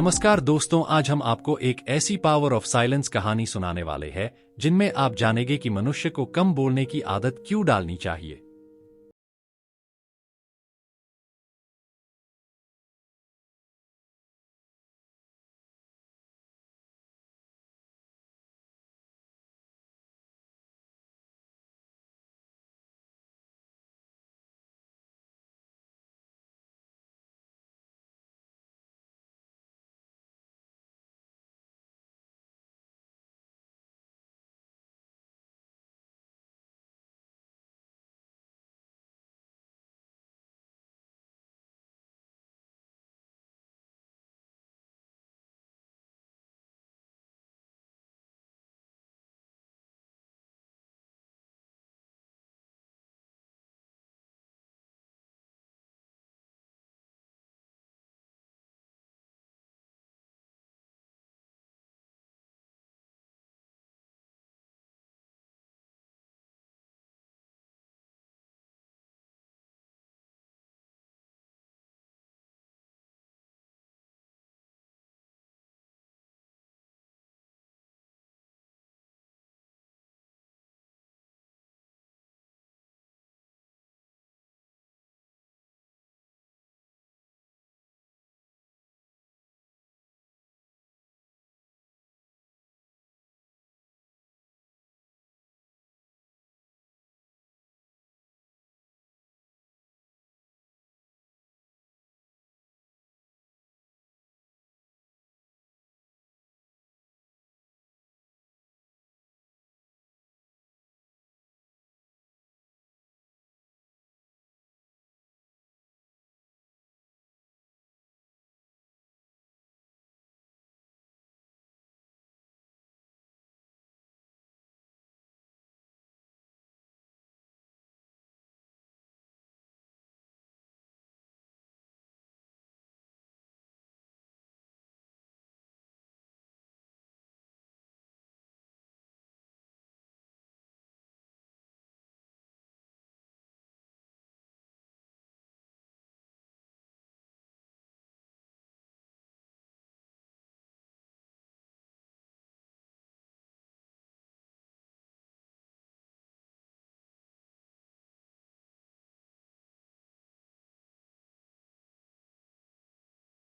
नमस्कार दोस्तों, आज हम आपको एक ऐसी पावर ऑफ साइलेंस कहानी सुनाने वाले हैं जिनमें आप जानेंगे कि मनुष्य को कम बोलने की आदत क्यों डालनी चाहिए।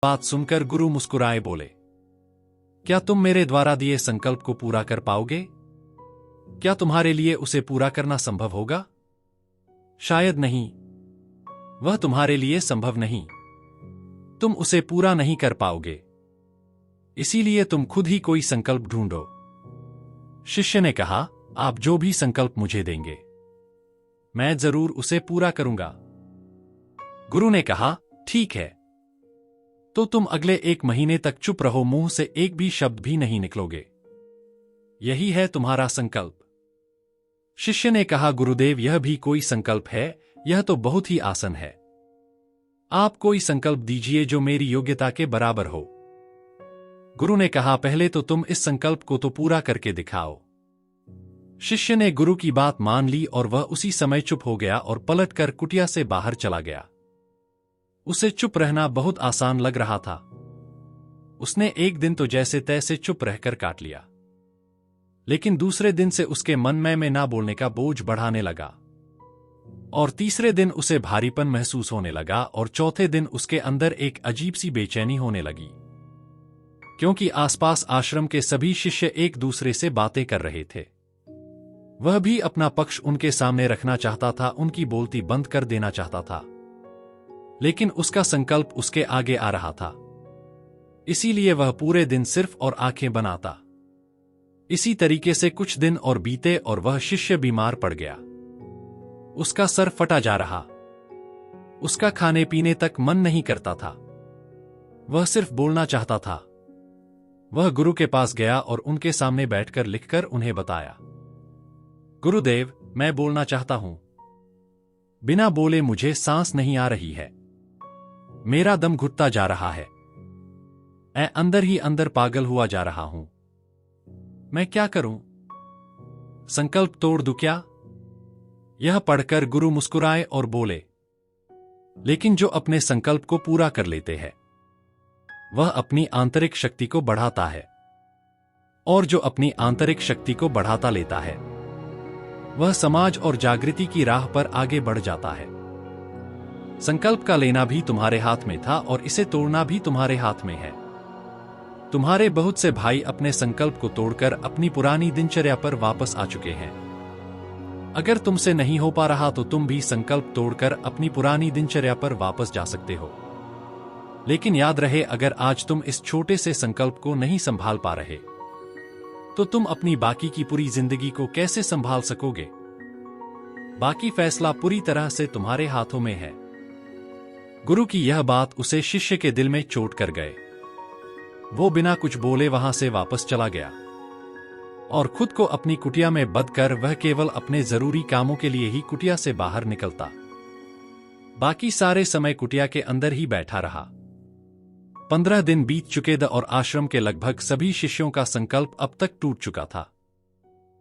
बात सुनकर गुरु मुस्कुराए बोले, क्या तुम मेरे द्वारा दिए संकल्प को पूरा कर पाओगे? क्या तुम्हारे लिए उसे पूरा करना संभव होगा? शायद नहीं। वह तुम्हारे लिए संभव नहीं। तुम उसे पूरा नहीं कर पाओगे। इसीलिए तुम खुद ही कोई संकल्प ढूंढो। शिष्य ने कहा, आप जो भी संकल्प मुझे देंगे मैं जरूर उसे पूरा करूंगा। गुरु ने कहा, ठीक है, तो तुम अगले 1 महीने तक चुप रहो, मुंह से एक भी शब्द भी नहीं निकलोगे। यही है तुम्हारा संकल्प। शिष्य ने कहा, गुरुदेव, यह भी कोई संकल्प है? यह तो बहुत ही आसान है। आप कोई संकल्प दीजिए जो मेरी योग्यता के बराबर हो। गुरु ने कहा, पहले तो तुम इस संकल्प को तो पूरा करके दिखाओ। शिष्य ने गुरु की बात मान ली और वह उसी समय चुप हो गया और पलटकर कुटिया से बाहर चला गया। उसे चुप रहना बहुत आसान लग रहा था। उसने एक दिन तो जैसे तैसे चुप रहकर काट लिया, लेकिन दूसरे दिन से उसके मन में ना बोलने का बोझ बढ़ाने लगा, और तीसरे दिन उसे भारीपन महसूस होने लगा, और चौथे दिन उसके अंदर एक अजीब सी बेचैनी होने लगी, क्योंकि आसपास आश्रम के सभी शिष्य एक दूसरे से बातें कर रहे थे। वह भी अपना पक्ष उनके सामने रखना चाहता था, उनकी बोलती बंद कर देना चाहता था, लेकिन उसका संकल्प उसके आगे आ रहा था। इसीलिए वह पूरे दिन सिर्फ और आंखें बनाता। इसी तरीके से कुछ दिन और बीते और वह शिष्य बीमार पड़ गया। उसका सर फटा जा रहा। उसका खाने पीने तक मन नहीं करता था। वह सिर्फ बोलना चाहता था। वह गुरु के पास गया और उनके सामने बैठकर लिखकर उन्हें बताया, गुरुदेव, मैं बोलना चाहता हूं। बिना बोले मुझे सांस नहीं आ रही है। मेरा दम घुटता जा रहा है। मैं अंदर ही अंदर पागल हुआ जा रहा हूं। मैं क्या करूं? संकल्प तोड़ दूं क्या? यह पढ़कर गुरु मुस्कुराए और बोले, लेकिन जो अपने संकल्प को पूरा कर लेते हैं वह अपनी आंतरिक शक्ति को बढ़ाता है, और जो अपनी आंतरिक शक्ति को बढ़ाता लेता है वह समाज और जागृति की राह पर आगे बढ़ जाता है। संकल्प का लेना भी तुम्हारे हाथ में था और इसे तोड़ना भी तुम्हारे हाथ में है। तुम्हारे बहुत से भाई अपने संकल्प को तोड़कर अपनी पुरानी दिनचर्या पर वापस आ चुके हैं। अगर तुमसे नहीं हो पा रहा तो तुम भी संकल्प तोड़कर अपनी पुरानी दिनचर्या पर वापस जा सकते हो। लेकिन याद रहे, अगर आज तुम इस छोटे से संकल्प को नहीं संभाल पा रहे तो तुम अपनी बाकी की पूरी जिंदगी को कैसे संभाल सकोगे? बाकी फैसला पूरी तरह से तुम्हारे हाथों में है। गुरु की यह बात उसे शिष्य के दिल में चोट कर गए। वो बिना कुछ बोले वहां से वापस चला गया और खुद को अपनी कुटिया में बंद कर वह केवल अपने जरूरी कामों के लिए ही कुटिया से बाहर निकलता। बाकी सारे समय कुटिया के अंदर ही बैठा रहा। 15 दिन बीत चुके थे और आश्रम के लगभग सभी शिष्यों का संकल्प अब तक टूट चुका था,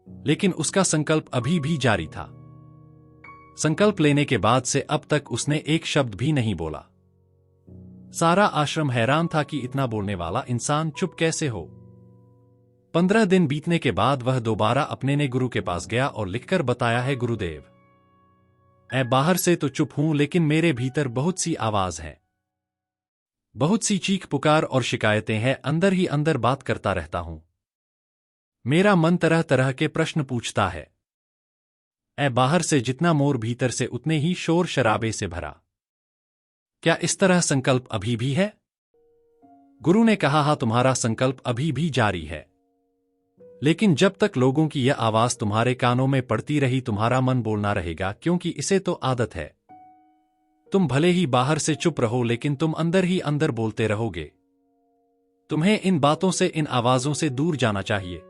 लेकिन उसका संकल्प अभी भी जारी था। संकल्प लेने के बाद से अब तक उसने एक शब्द भी नहीं बोला। सारा आश्रम हैरान था कि इतना बोलने वाला इंसान चुप कैसे हो। 15 दिन बीतने के बाद वह दोबारा अपने ने गुरु के पास गया और लिखकर बताया है, गुरुदेव, मैं बाहर से तो चुप हूं लेकिन मेरे भीतर बहुत सी आवाज है, बहुत सी चीख पुकार और शिकायतें हैं। अंदर ही अंदर बात करता रहता हूं। मेरा मन तरह तरह के प्रश्न पूछता है। बाहर से जितना मोर भीतर से उतने ही शोर शराबे से भरा। क्या इस तरह संकल्प अभी भी है? गुरु ने कहा, हाँ, तुम्हारा संकल्प अभी भी जारी है, लेकिन जब तक लोगों की यह आवाज तुम्हारे कानों में पड़ती रही तुम्हारा मन बोलना रहेगा, क्योंकि इसे तो आदत है। तुम भले ही बाहर से चुप रहो लेकिन तुम अंदर ही अंदर बोलते रहोगे। तुम्हें इन बातों से, इन आवाजों से दूर जाना चाहिए।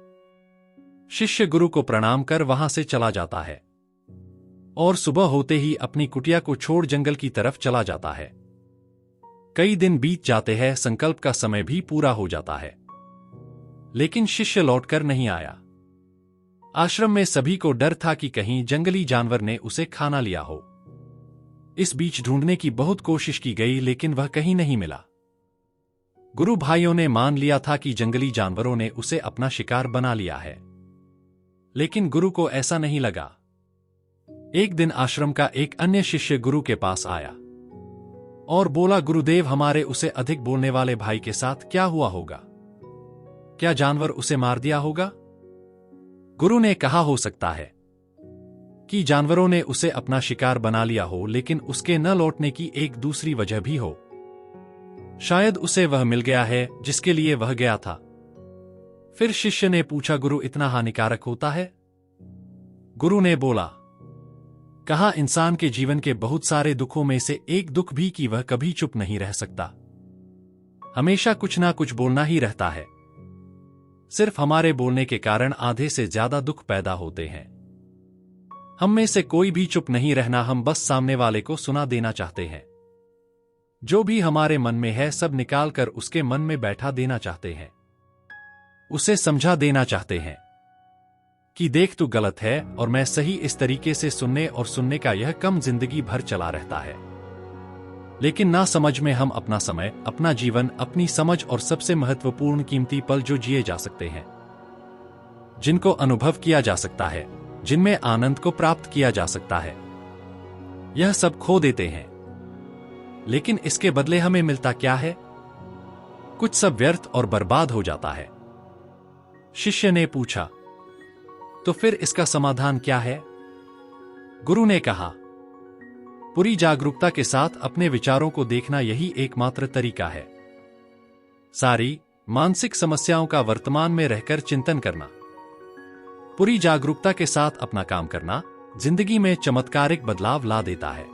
शिष्य गुरु को प्रणाम कर वहां से चला जाता है और सुबह होते ही अपनी कुटिया को छोड़ जंगल की तरफ चला जाता है। कई दिन बीत जाते हैं, संकल्प का समय भी पूरा हो जाता है, लेकिन शिष्य लौटकर नहीं आया। आश्रम में सभी को डर था कि कहीं जंगली जानवर ने उसे खाना लिया हो। इस बीच ढूंढने की बहुत कोशिश की गई लेकिन वह कहीं नहीं मिला। गुरु भाइयों ने मान लिया था कि जंगली जानवरों ने उसे अपना शिकार बना लिया है, लेकिन गुरु को ऐसा नहीं लगा। एक दिन आश्रम का एक अन्य शिष्य गुरु के पास आया और बोला, गुरुदेव, हमारे उसे अधिक बोलने वाले भाई के साथ क्या हुआ होगा? क्या जानवर उसे मार दिया होगा? गुरु ने कहा, हो सकता है कि जानवरों ने उसे अपना शिकार बना लिया हो, लेकिन उसके न लौटने की एक दूसरी वजह भी हो। शायद उसे वह मिल गया है जिसके लिए वह गया था। फिर शिष्य ने पूछा, गुरु, इतना हानिकारक होता है? गुरु ने बोला, कहा, इंसान के जीवन के बहुत सारे दुखों में से एक दुख भी कि वह कभी चुप नहीं रह सकता। हमेशा कुछ ना कुछ बोलना ही रहता है। सिर्फ हमारे बोलने के कारण आधे से ज्यादा दुख पैदा होते हैं। हम में से कोई भी चुप नहीं रहना, हम बस सामने वाले को सुना देना चाहते हैं। जो भी हमारे मन में है सब निकाल कर उसके मन में बैठा देना चाहते हैं। उसे समझा देना चाहते हैं कि देख, तू गलत है और मैं सही। इस तरीके से सुनने और सुनने का यह कम जिंदगी भर चला रहता है। लेकिन ना समझ में हम अपना समय, अपना जीवन, अपनी समझ और सबसे महत्वपूर्ण कीमती पल जो जिए जा सकते हैं, जिनको अनुभव किया जा सकता है, जिनमें आनंद को प्राप्त किया जा सकता है, यह सब खो देते हैं। लेकिन इसके बदले हमें मिलता क्या है? कुछ सब व्यर्थ और बर्बाद हो जाता है। शिष्य ने पूछा, तो फिर इसका समाधान क्या है? गुरु ने कहा, पूरी जागरूकता के साथ अपने विचारों को देखना, यही एकमात्र तरीका है। सारी मानसिक समस्याओं का वर्तमान में रहकर चिंतन करना, पूरी जागरूकता के साथ अपना काम करना जिंदगी में चमत्कारिक बदलाव ला देता है।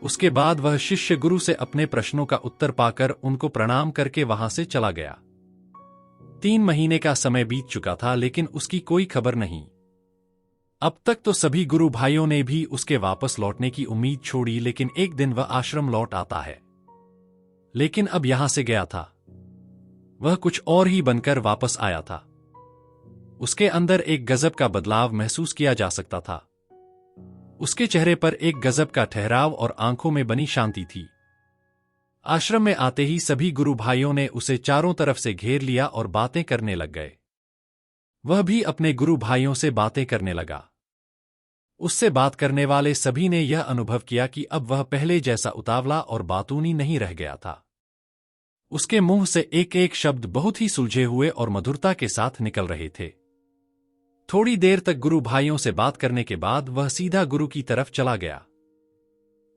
उसके बाद वह शिष्य गुरु से अपने प्रश्नों का उत्तर पाकर उनको प्रणाम करके वहां से चला गया। 3 महीने का समय बीत चुका था लेकिन उसकी कोई खबर नहीं। अब तक तो सभी गुरु भाइयों ने भी उसके वापस लौटने की उम्मीद छोड़ी, लेकिन एक दिन वह आश्रम लौट आता है। लेकिन अब यहां से गया था, वह कुछ और ही बनकर वापस आया था। उसके अंदर एक गजब का बदलाव महसूस किया जा सकता था। उसके चेहरे पर एक गजब का ठहराव और आंखों में बनी शांति थी। आश्रम में आते ही सभी गुरु भाइयों ने उसे चारों तरफ से घेर लिया और बातें करने लग गए। वह भी अपने गुरु भाइयों से बातें करने लगा। उससे बात करने वाले सभी ने यह अनुभव किया कि अब वह पहले जैसा उतावला और बातूनी नहीं रह गया था। उसके मुंह से एक एक शब्द बहुत ही सुलझे हुए और मधुरता के साथ निकल रहे थे। थोड़ी देर तक गुरु भाइयों से बात करने के बाद वह सीधा गुरु की तरफ चला गया।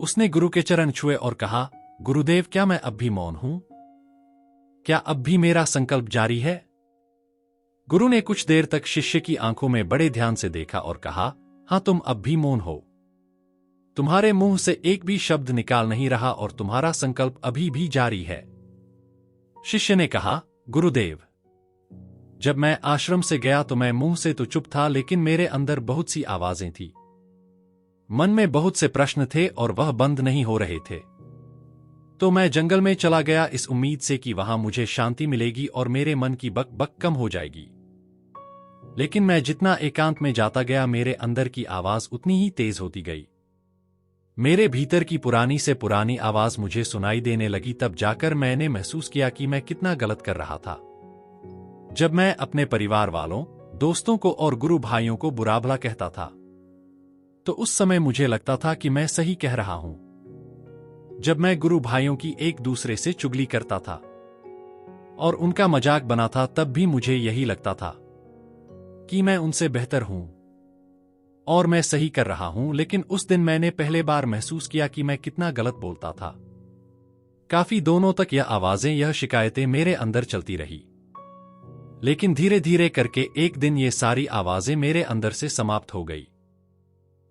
उसने गुरु के चरण छुए और कहा, गुरुदेव, क्या मैं अब भी मौन हूं? क्या अब भी मेरा संकल्प जारी है? गुरु ने कुछ देर तक शिष्य की आंखों में बड़े ध्यान से देखा और कहा, हां, तुम अब भी मौन हो। तुम्हारे मुंह से एक भी शब्द निकाल नहीं रहा और तुम्हारा संकल्प अभी भी जारी है। शिष्य ने कहा, गुरुदेव, जब मैं आश्रम से गया तो मैं मुंह से तो चुप था, लेकिन मेरे अंदर बहुत सी आवाजें थी। मन में बहुत से प्रश्न थे और वह बंद नहीं हो रहे थे। तो मैं जंगल में चला गया इस उम्मीद से कि वहां मुझे शांति मिलेगी और मेरे मन की बक बक कम हो जाएगी। लेकिन मैं जितना एकांत में जाता गया, मेरे अंदर की आवाज उतनी ही तेज होती गई। मेरे भीतर की पुरानी से पुरानी आवाज मुझे सुनाई देने लगी। तब जाकर मैंने महसूस किया कि मैं कितना गलत कर रहा था। जब मैं अपने परिवार वालों, दोस्तों को और गुरु भाइयों को बुरा भला कहता था, तो उस समय मुझे लगता था कि मैं सही कह रहा हूं। जब मैं गुरु भाइयों की एक दूसरे से चुगली करता था और उनका मजाक बनाता, तब भी मुझे यही लगता था कि मैं उनसे बेहतर हूं और मैं सही कर रहा हूं। लेकिन उस दिन मैंने पहले बार महसूस किया कि मैं कितना गलत बोलता था। काफी दिनों तक यह आवाजें, यह शिकायतें मेरे अंदर चलती रही। लेकिन धीरे धीरे करके एक दिन ये सारी आवाजें मेरे अंदर से समाप्त हो गई।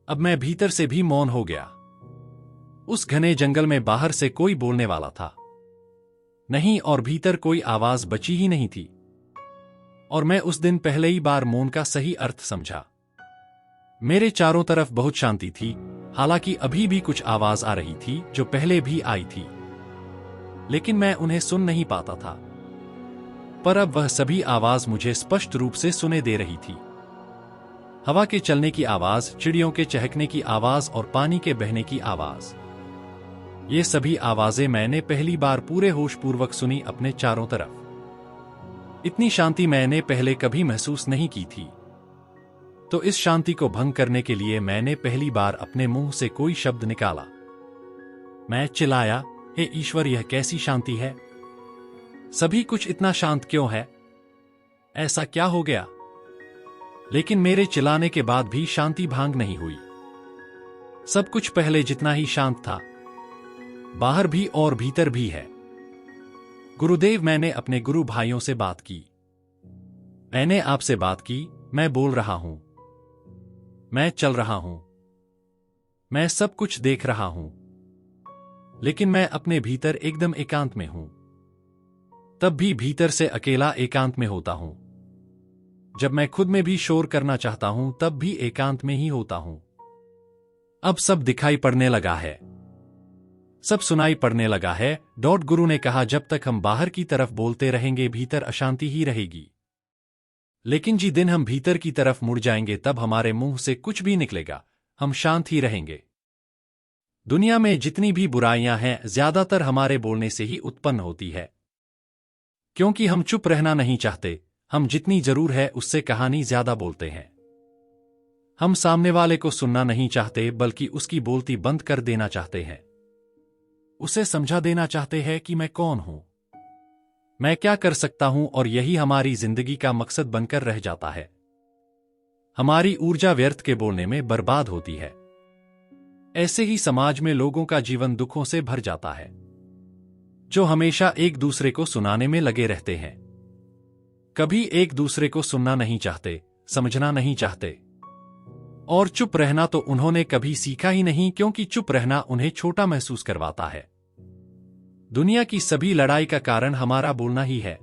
अब मैं भीतर से भी मौन हो गया। उस घने जंगल में बाहर से कोई बोलने वाला था नहीं और भीतर कोई आवाज बची ही नहीं थी। और मैं उस दिन पहले ही बार मौन का सही अर्थ समझा। मेरे चारों तरफ बहुत शांति थी, हालांकि अभी भी कुछ आवाज आ रही थी जो पहले भी आई थी, लेकिन मैं उन्हें सुन नहीं पाता था। पर अब वह सभी आवाज मुझे स्पष्ट रूप से सुने दे रही थी। हवा के चलने की आवाज, चिड़ियों के चहकने की आवाज और पानी के बहने की आवाज, ये सभी आवाजें मैंने पहली बार पूरे होशपूर्वक सुनी अपने चारों तरफ। इतनी शांति मैंने पहले कभी महसूस नहीं की थी। तो इस शांति को भंग करने के लिए मैंने पहली बार अपने मुंह से कोई शब्द निकाला। मैं चिल्लाया, हे ईश्वर, यह कैसी शांति है? सभी कुछ इतना शांत क्यों है? ऐसा क्या हो गया? लेकिन मेरे चिल्लाने के बाद भी शांति भंग नहीं हुई। सब कुछ पहले जितना ही शांत था, बाहर भी और भीतर भी है। गुरुदेव, मैंने अपने गुरु भाइयों से बात की। मैंने आपसे बात की। मैं बोल रहा हूं, मैं चल रहा हूं, मैं सब कुछ देख रहा हूं, लेकिन मैं अपने भीतर एकदम एकांत में हूं। तब भी भीतर से अकेला एकांत में होता हूं। जब मैं खुद में भी शोर करना चाहता हूं, तब भी एकांत में ही होता हूं। अब सब दिखाई पड़ने लगा है, सब सुनाई पड़ने लगा है। गुरु ने कहा, जब तक हम बाहर की तरफ बोलते रहेंगे, भीतर अशांति ही रहेगी। लेकिन जिस दिन हम भीतर की तरफ मुड़ जाएंगे, तब हमारे मुंह से कुछ भी निकलेगा, हम शांत ही रहेंगे। दुनिया में जितनी भी बुराइयां हैं, ज्यादातर हमारे बोलने से ही उत्पन्न होती है, क्योंकि हम चुप रहना नहीं चाहते। हम जितनी जरूर है उससे कहानी ज्यादा बोलते हैं। हम सामने वाले को सुनना नहीं चाहते, बल्कि उसकी बोलती बंद कर देना चाहते हैं। उसे समझा देना चाहते हैं कि मैं कौन हूं, मैं क्या कर सकता हूं, और यही हमारी जिंदगी का मकसद बनकर रह जाता है। हमारी ऊर्जा व्यर्थ के बोलने में बर्बाद होती है। ऐसे ही समाज में लोगों का जीवन दुखों से भर जाता है, जो हमेशा एक दूसरे को सुनाने में लगे रहते हैं। कभी एक दूसरे को सुनना नहीं चाहते, समझना नहीं चाहते, और चुप रहना तो उन्होंने कभी सीखा ही नहीं, क्योंकि चुप रहना उन्हें छोटा महसूस करवाता है। दुनिया की सभी लड़ाई का कारण हमारा बोलना ही है।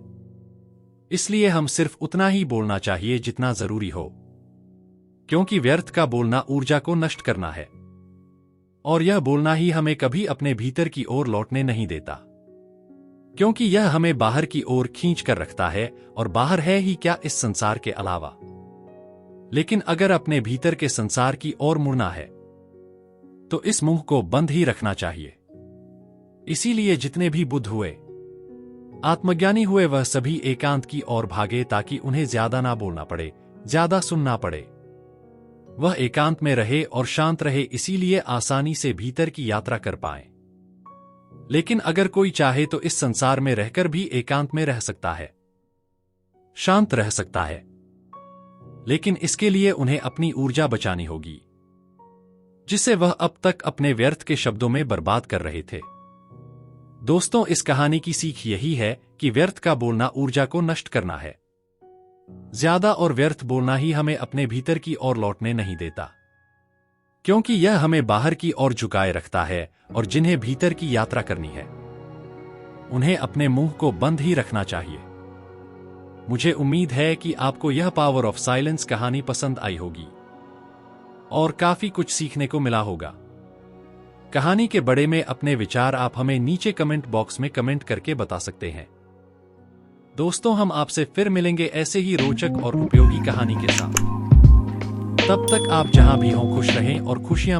इसलिए हम सिर्फ उतना ही बोलना चाहिए जितना जरूरी हो, क्योंकि व्यर्थ का बोलना ऊर्जा को नष्ट करना है, और यह बोलना ही हमें कभी अपने भीतर की ओर लौटने नहीं देता, क्योंकि यह हमें बाहर की ओर खींच कर रखता है, और बाहर है ही क्या इस संसार के अलावा। लेकिन अगर अपने भीतर के संसार की ओर मुड़ना है, तो इस मुंह को बंद ही रखना चाहिए। इसीलिए जितने भी बुद्ध हुए, आत्मज्ञानी हुए, वह सभी एकांत की ओर भागे ताकि उन्हें ज्यादा ना बोलना पड़े, ज्यादा सुनना पड़े। वह एकांत में रहे और शांत रहे, इसीलिए आसानी से भीतर की यात्रा कर पाए। लेकिन अगर कोई चाहे तो इस संसार में रहकर भी एकांत में रह सकता है, शांत रह सकता है, लेकिन इसके लिए उन्हें अपनी ऊर्जा बचानी होगी, जिसे वह अब तक अपने व्यर्थ के शब्दों में बर्बाद कर रहे थे। दोस्तों, इस कहानी की सीख यही है कि व्यर्थ का बोलना ऊर्जा को नष्ट करना है। ज्यादा और व्यर्थ बोलना ही हमें अपने भीतर की ओर लौटने नहीं देता, क्योंकि यह हमें बाहर की ओर झुकाए रखता है, और जिन्हें भीतर की यात्रा करनी है उन्हें अपने मुंह को बंद ही रखना चाहिए। मुझे उम्मीद है कि आपको यह पावर ऑफ साइलेंस कहानी पसंद आई होगी और काफी कुछ सीखने को मिला होगा। कहानी के बारे में अपने विचार आप हमें नीचे कमेंट बॉक्स में कमेंट करके बता सकते हैं। दोस्तों, हम आपसे फिर मिलेंगे ऐसे ही रोचक और उपयोगी कहानी के साथ। तब तक आप जहां भी हों खुश रहें और खुशियां